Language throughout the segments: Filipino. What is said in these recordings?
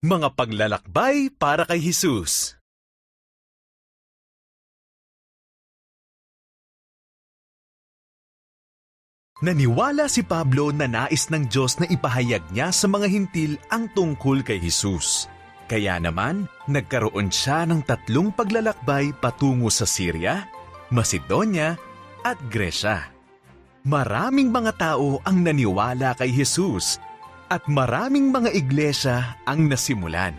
Mga paglalakbay para kay Jesus. Naniwala si Pablo na nais ng Diyos na ipahayag niya sa mga hintil ang tungkol kay Jesus. Kaya naman, nagkaroon siya ng 3 paglalakbay patungo sa Syria, Macedonia at Gresya. Maraming mga tao ang naniwala kay Jesus at maraming mga iglesia ang nasimulan.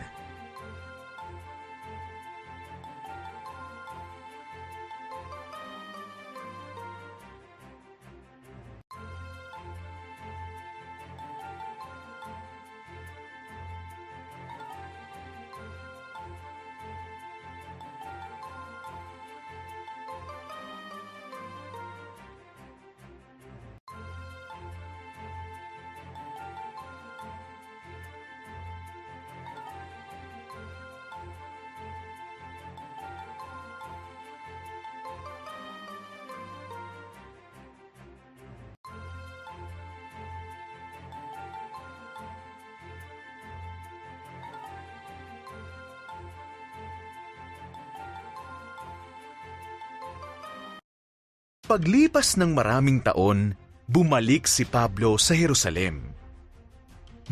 Paglipas ng maraming taon, bumalik si Pablo sa Jerusalem.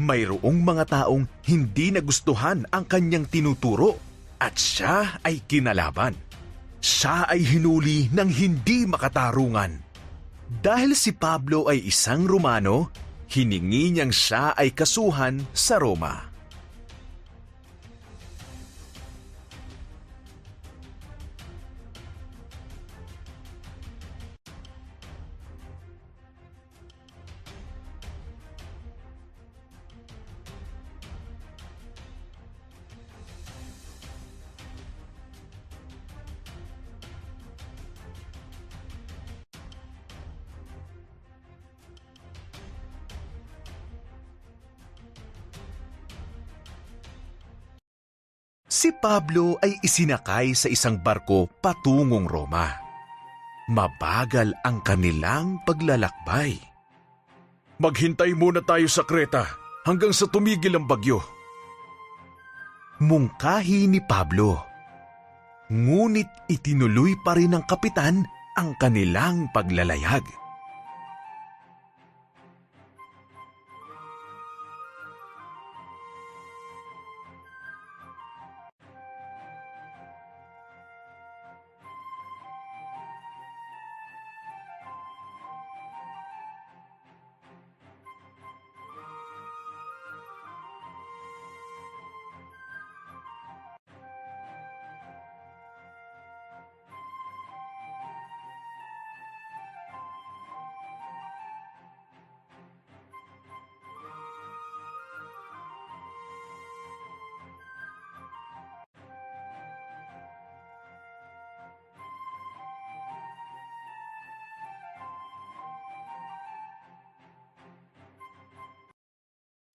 Mayroong mga taong hindi nagustuhan ang kanyang tinuturo at siya ay kinalaban. Siya ay hinuli ng hindi makatarungan. Dahil si Pablo ay isang Romano, hiningi niyang siya ay kasuhan sa Roma. Si Pablo ay isinakay sa isang barko patungong Roma. Mabagal ang kanilang paglalakbay. Maghintay muna tayo sa Kreta hanggang sa tumigil ang bagyo. Mungkahi ni Pablo. Ngunit itinuloy pa rin ng kapitan ang kanilang paglalayag.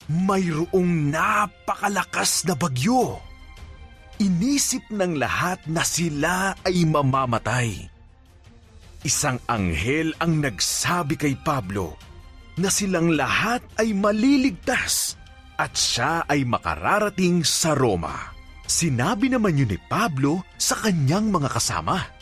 Mayroong napakalakas na bagyo. Inisip ng lahat na sila ay mamamatay. Isang anghel ang nagsabi kay Pablo na silang lahat ay maliligtas at siya ay makararating sa Roma. Sinabi naman yun ni Pablo sa kanyang mga kasama.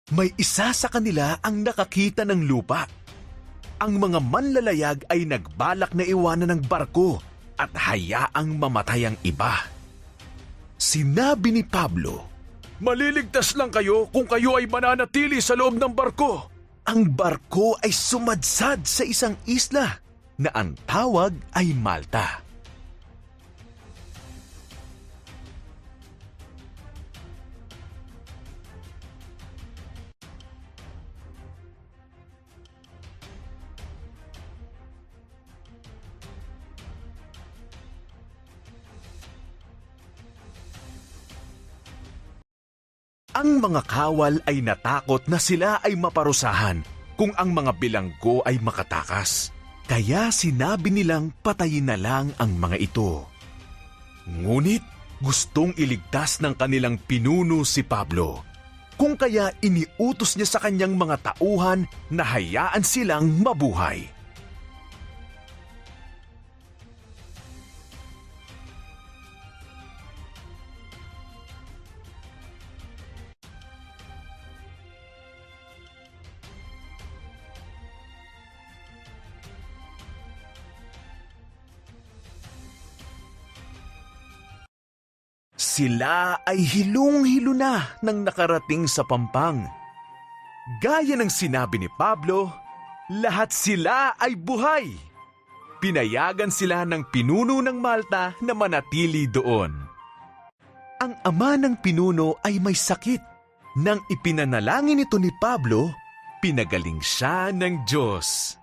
May isa sa kanila ang nakakita ng lupa. Ang mga manlalayag ay nagbalak na iwanan ng barko at hayaang mamatay ang iba. Sinabi ni Pablo, "Maliligtas lang kayo kung kayo ay mananatili sa loob ng barko." Ang barko ay sumadsad sa isang isla na ang tawag ay Malta. Ang mga kawal ay natakot na sila ay maparusahan kung ang mga bilanggo ay makatakas. Kaya sinabi nilang patayin na lang ang mga ito. Ngunit gustong iligtas ng kanilang pinuno si Pablo. Kung kaya iniutos niya sa kanyang mga tauhan na hayaan silang mabuhay. Sila ay hilong-hilo na nang nakarating sa Pampang. Gaya ng sinabi ni Pablo, lahat sila ay buhay. Pinayagan sila ng pinuno ng Malta na manatili doon. Ang ama ng pinuno ay may sakit. Nang ipinanalangin ito ni Pablo, pinagaling siya ng Diyos.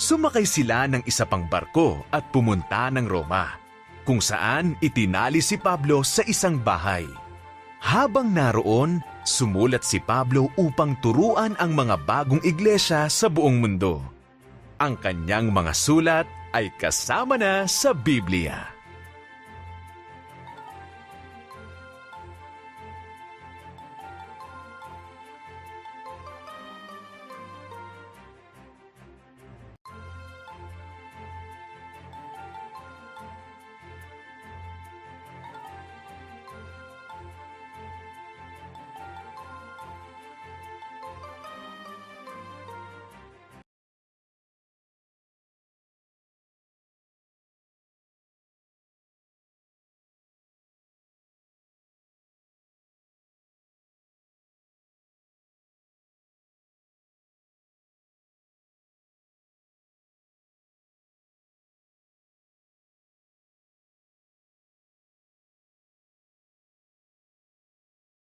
Sumakay sila ng isa pang barko at pumunta ng Roma, kung saan itinali si Pablo sa isang bahay. Habang naroon, sumulat si Pablo upang turuan ang mga bagong iglesia sa buong mundo. Ang kanyang mga sulat ay kasama na sa Biblia.